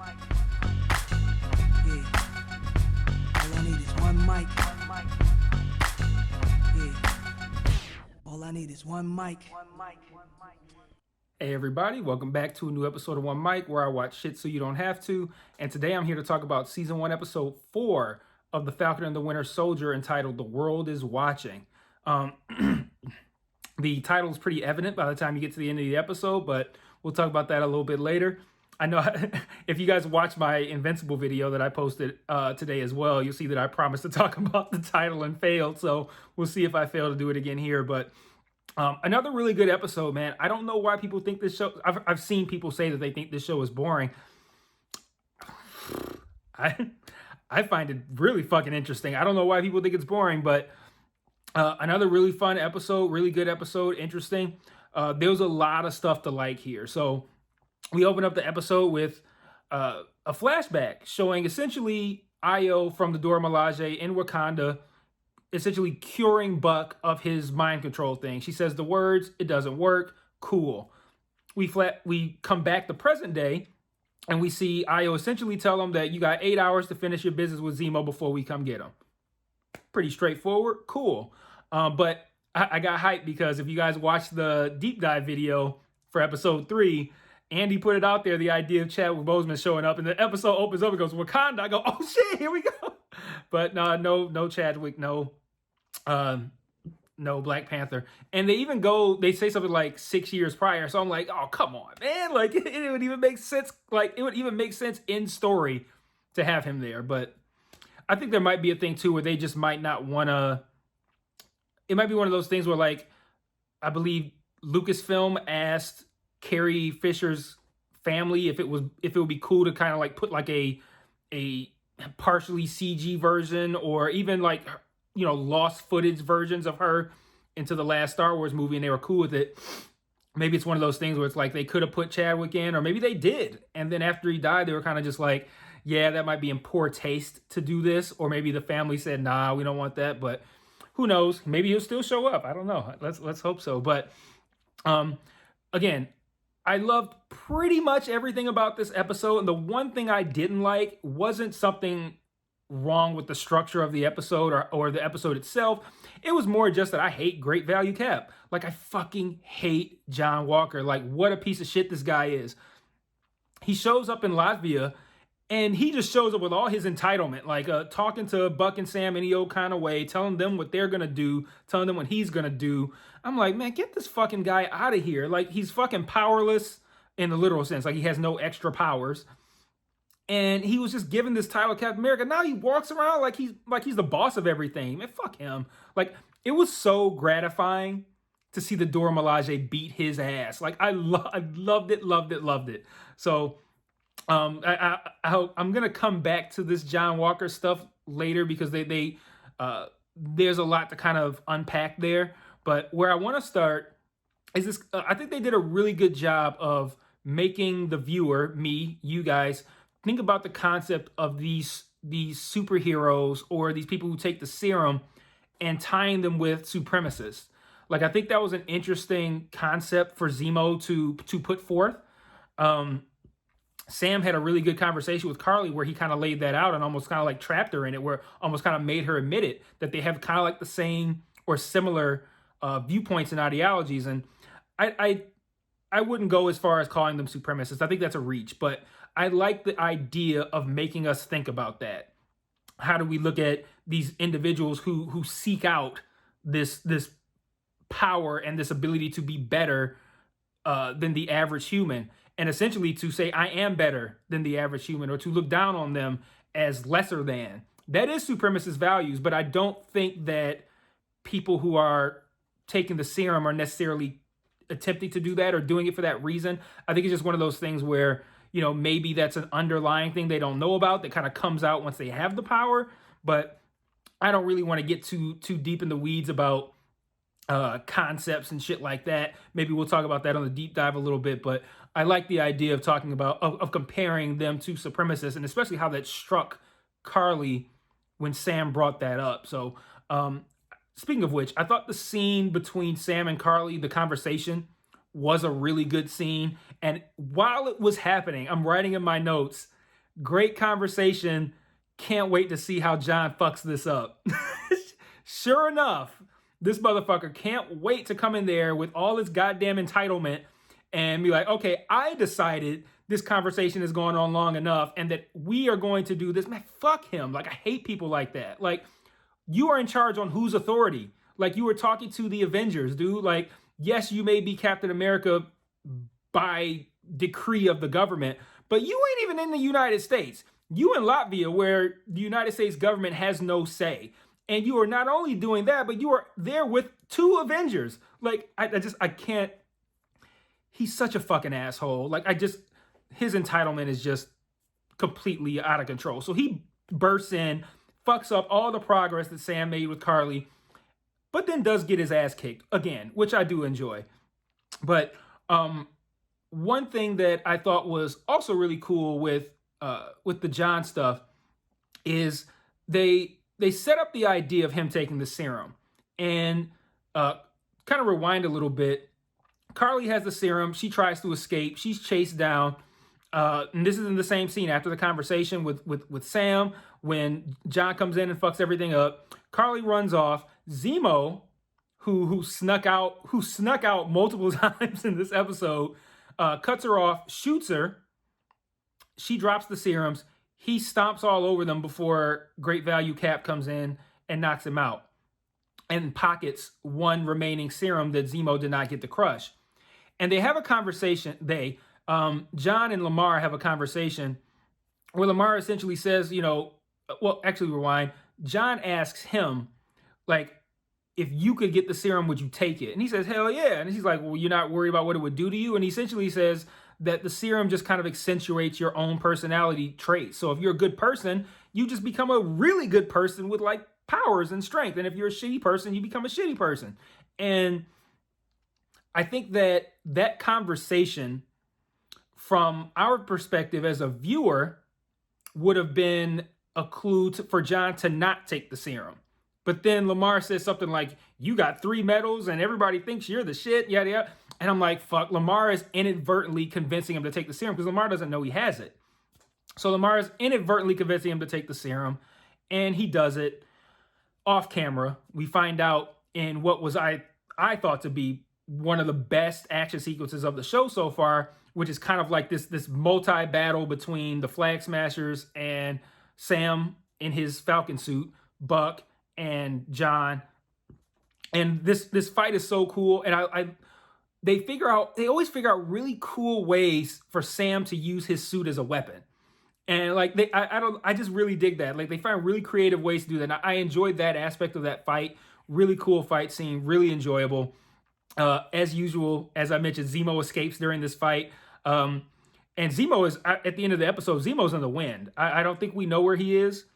Yeah. All I need is one mic. Yeah. All I need is one mic. Hey everybody, welcome back to a new episode of One Mic where I watch shit so you don't have to. And today I'm here to talk about season 1, episode 4 of The Falcon and the Winter Soldier, entitled The World is Watching. The title is pretty evident by the time you get to the end of the episode, but we'll talk about that a little bit later. I know if you guys watch my Invincible video that I posted today as well, you'll see that I promised to talk about the title and failed. So we'll see if I fail to do it again here. But another really good episode, man. I don't know why people think this show... I've seen people say that they think this show is boring. I find it really fucking interesting. I don't know why people think it's boring, but another really fun episode, really good episode, interesting. There was a lot of stuff to like here. So we open up the episode with a flashback showing essentially Io from the Dora Milaje in Wakanda essentially curing Buck of his mind control thing. She says the words, it doesn't work, cool. We come back to present day and we see Io essentially tell him that you got 8 hours to finish your business with Zemo before we come get him. Pretty straightforward, cool. But I got hyped because if you guys watch the deep dive video for episode 3, Andy put it out there, the idea of Chadwick Boseman showing up, and the episode opens up and goes, Wakanda. I go, oh shit, here we go. But no Chadwick, no Black Panther. And they say something like 6 years prior. So I'm like, oh, come on, man. Like, it would even make sense. Like, it would even make sense in story to have him there. But I think there might be a thing too where they just might not want to. It might be one of those things where, like, I believe Lucasfilm asked Carrie Fisher's family if it would be cool to kind of like put like a partially CG version or even like, you know, lost footage versions of her into the last Star Wars movie, and they were cool with it. Maybe it's one of those things where it's like they could have put Chadwick in, or maybe they did, and then after he died, they were kind of just like, yeah, that might be in poor taste to do this, or maybe the family said, nah, we don't want that. But who knows? Maybe he'll still show up. I don't know. Let's hope so. But again, I loved pretty much everything about this episode. And the one thing I didn't like wasn't something wrong with the structure of the episode or the episode itself. It was more just that I hate Great Value Cap. Like, I fucking hate John Walker. Like, what a piece of shit this guy is. He shows up in Latvia and he just shows up with all his entitlement, like talking to Buck and Sam any old kind of way, telling them what they're going to do, telling them what he's going to do. I'm like, man, get this fucking guy out of here. Like, he's fucking powerless in the literal sense. Like, he has no extra powers. And he was just given this title of Captain America. Now he walks around like he's the boss of everything. Man, fuck him. Like, it was so gratifying to see the Dora Milaje beat his ass. Like, I loved it. So I'm gonna come back to this John Walker stuff later because there's a lot to kind of unpack there. But where I want to start is this. I think they did a really good job of making the viewer, me, you guys, think about the concept of these superheroes or these people who take the serum and tying them with supremacists. Like, I think that was an interesting concept for Zemo to put forth. Sam had a really good conversation with Carly where he kind of laid that out and almost kind of like trapped her in it, where almost kind of made her admit it, that they have kind of like the same or similar viewpoints and ideologies. And I wouldn't go as far as calling them supremacists. I think that's a reach, but I like the idea of making us think about that. How do we look at these individuals who seek out this power and this ability to be better than the average human, and essentially to say, I am better than the average human, or to look down on them as lesser than. That is supremacist values, but I don't think that people who are taking the serum are necessarily attempting to do that or doing it for that reason. I think it's just one of those things where, you know, maybe that's an underlying thing they don't know about that kind of comes out once they have the power. But I don't really want to get too deep in the weeds about concepts and shit like that. Maybe we'll talk about that on the deep dive a little bit, but I like the idea of talking about, of comparing them to supremacists, and especially how that struck Carly when Sam brought that up. So speaking of which, I thought the scene between Sam and Carly, the conversation, was a really good scene. And while it was happening, I'm writing in my notes, Great conversation. Can't wait to see how John fucks this up. Sure enough, this motherfucker can't wait to come in there with all his goddamn entitlement and be like, okay, I decided this conversation is going on long enough and that we are going to do this. Man, fuck him. Like, I hate people like that. Like, you are in charge on whose authority? Like, you were talking to the Avengers, dude. Like, yes, you may be Captain America by decree of the government, but you ain't even in the United States. You in Latvia, where the United States government has no say. And you are not only doing that, but you are there with 2 Avengers. Like, I can't. He's such a fucking asshole. Like, his entitlement is just completely out of control. So he bursts in, fucks up all the progress that Sam made with Carly, but then does get his ass kicked again, which I do enjoy. But one thing that I thought was also really cool with the John stuff is they set up the idea of him taking the serum. And kind of rewind a little bit. Carly has the serum. She tries to escape. She's chased down. And this is in the same scene after the conversation with Sam when John comes in and fucks everything up. Carly runs off. Zemo, who snuck out multiple times in this episode, cuts her off, shoots her. She drops the serums. He stomps all over them before Great Value Cap comes in and knocks him out and pockets one remaining serum that Zemo did not get to crush. And they have a conversation. John and Lamar have a conversation where Lamar essentially says, rewind. John asks him, like, if you could get the serum, would you take it? And he says, hell yeah. And he's like, well, you're not worried about what it would do to you? And he essentially says that the serum just kind of accentuates your own personality traits. So if you're a good person, you just become a really good person with like powers and strength. And if you're a shitty person, you become a shitty person. And I think that conversation from our perspective as a viewer would have been a clue for John to not take the serum. But then Lamar says something like, you got 3 medals and everybody thinks you're the shit, yada, yada. And I'm like, fuck, Lamar is inadvertently convincing him to take the serum because Lamar doesn't know he has it. So Lamar is inadvertently convincing him to take the serum, and he does it off camera. We find out in what was I thought to be one of the best action sequences of the show so far, which is kind of like this multi-battle between the Flag Smashers and Sam in his Falcon suit, Buck and John. And this fight is so cool. And they always figure out really cool ways for Sam to use his suit as a weapon. And like I just really dig that. Like they find really creative ways to do that. And I enjoyed that aspect of that fight. Really cool fight scene, really enjoyable. As usual, as I mentioned, Zemo escapes during this fight. And Zemo is at the end of the episode, Zemo's in the wind. I don't think we know where he is.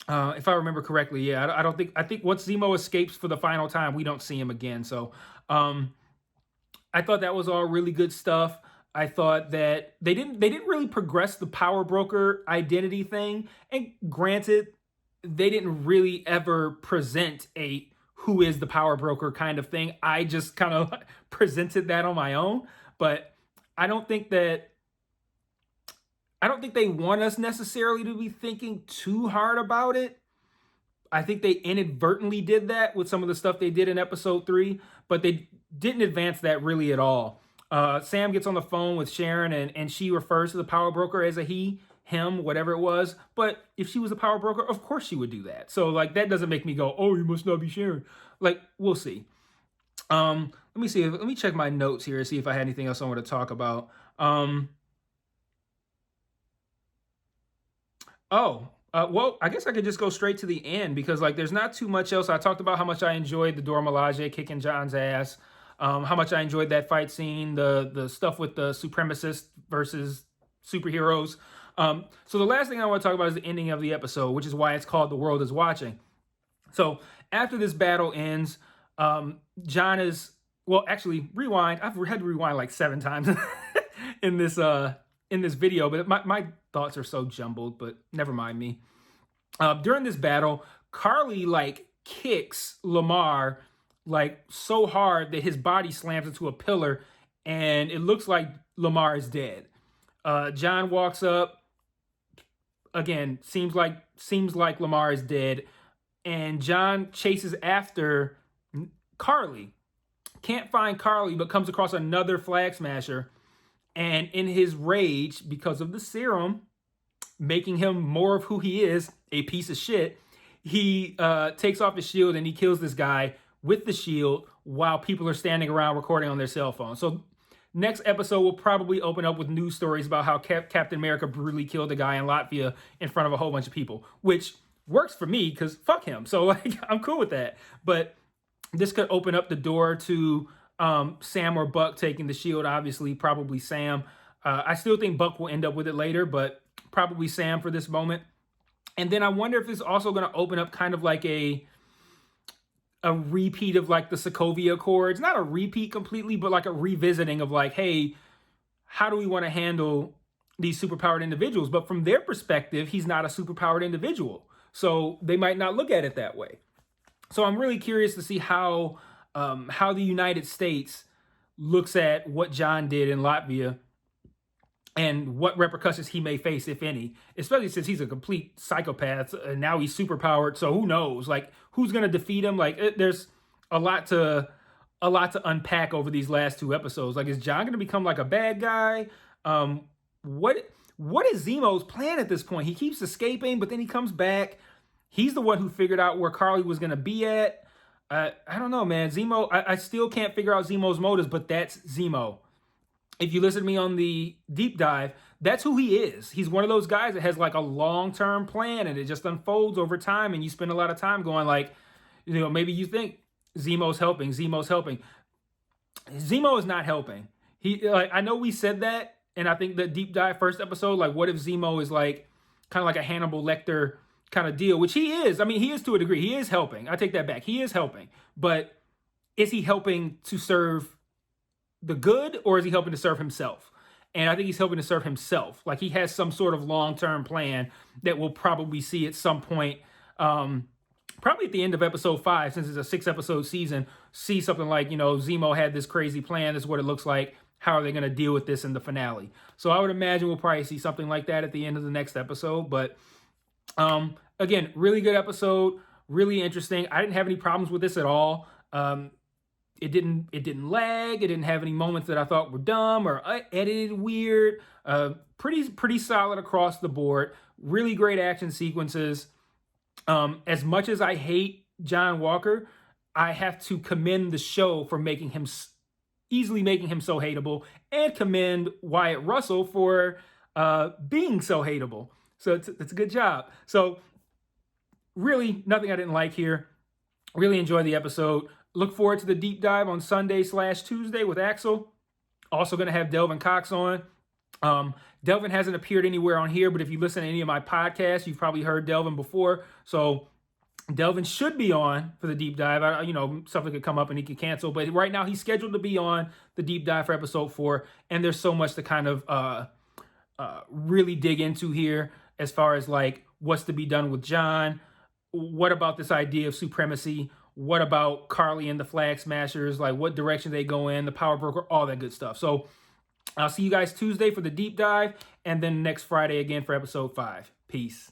If I remember correctly, yeah, I think once Zemo escapes for the final time, we don't see him again. So I thought that was all really good stuff. I thought that they didn't really progress the power broker identity thing. And granted, they didn't really ever present a who is the power broker kind of thing. I just kind of presented that on my own. But I don't think they want us necessarily to be thinking too hard about it. I think they inadvertently did that with some of the stuff they did in episode 3, but they didn't advance that really at all. Sam gets on the phone with Sharon and she refers to the power broker as a he, him, whatever it was. But if she was a power broker, of course she would do that. So like that doesn't make me go, oh, you must not be Sharon. Like, we'll see. Let me check my notes here and see if I had anything else I want to talk about. Well, I guess I could just go straight to the end because like there's not too much else. I talked about how much I enjoyed the Dora Milaje kicking John's ass, how much I enjoyed that fight scene, the stuff with the supremacists versus superheroes. So the last thing I want to talk about is the ending of the episode, which is why it's called The World Is Watching. So after this battle ends, John is, well, actually rewind. I've had to rewind like 7 times in this video, but my thoughts are so jumbled, but never mind me. During this battle, Carly like kicks Lamar like so hard that his body slams into a pillar and it looks like Lamar is dead. John walks up, again, seems like Lamar is dead, and John chases after Carly. Can't find Carly, but comes across another Flag Smasher, and in his rage, because of the serum making him more of who he is, a piece of shit, he takes off his shield and he kills this guy with the shield while people are standing around recording on their cell phone. So next episode will probably open up with news stories about how Captain America brutally killed a guy in Latvia in front of a whole bunch of people, which works for me because fuck him. So like I'm cool with that. But this could open up the door to Sam or Buck taking the shield. Obviously, probably Sam. I still think Buck will end up with it later, but probably Sam for this moment. And then I wonder if this is also going to open up kind of like a repeat of like the Sokovia Accords. Not a repeat completely, but like a revisiting of like, hey, how do we want to handle these superpowered individuals? But from their perspective, he's not a superpowered individual. So they might not look at it that way. So I'm really curious to see how the United States looks at what John did in Latvia and what repercussions he may face, if any, especially since he's a complete psychopath and now he's superpowered. So who knows? Like, who's going to defeat him? Like, there's a lot to unpack over these last two episodes. Like, is John going to become like a bad guy? What is Zemo's plan at this point? He keeps escaping, but then he comes back. He's the one who figured out where Carly was going to be at. I don't know, man. Zemo, I still can't figure out Zemo's motives, but that's Zemo. If you listen to me on the deep dive, that's who he is. He's one of those guys that has like a long-term plan and it just unfolds over time. And you spend a lot of time going like, you know, maybe you think Zemo's helping. Zemo is not helping. I know we said that. And I think the deep dive first episode, like what if Zemo is like kind of like a Hannibal Lecter kind of deal, which he is. I mean, he is to a degree. He is helping. I take that back. He is helping. But is he helping to serve the good, or is he helping to serve himself? And I think he's helping to serve himself. Like he has some sort of long-term plan that we'll probably see at some point, probably at the end of episode 5, since it's a 6-episode season, see something like, you know, Zemo had this crazy plan. This is what it looks like. How are they going to deal with this in the finale? So I would imagine we'll probably see something like that at the end of the next episode. But again, really good episode, really interesting. I didn't have any problems with this at all. It didn't lag. It didn't have any moments that I thought were dumb or edited weird. Pretty solid across the board. Really great action sequences. As much as I hate John Walker, I have to commend the show for easily making him so hateable, and commend Wyatt Russell for being so hateable. So it's a good job. So really nothing I didn't like here. Really enjoyed the episode. Look forward to the deep dive on Sunday/Tuesday with Axel. Also going to have Delvin Cox on. Delvin hasn't appeared anywhere on here, but if you listen to any of my podcasts, you've probably heard Delvin before. So Delvin should be on for the deep dive. Something could come up and he could cancel, but right now he's scheduled to be on the deep dive for episode 4. And there's so much to kind of really dig into here as far as like what's to be done with John. What about this idea of supremacy? What about Carly and the Flag Smashers? Like what direction they go in, the power broker, all that good stuff. So I'll see you guys Tuesday for the deep dive and then next Friday again for episode 5. Peace.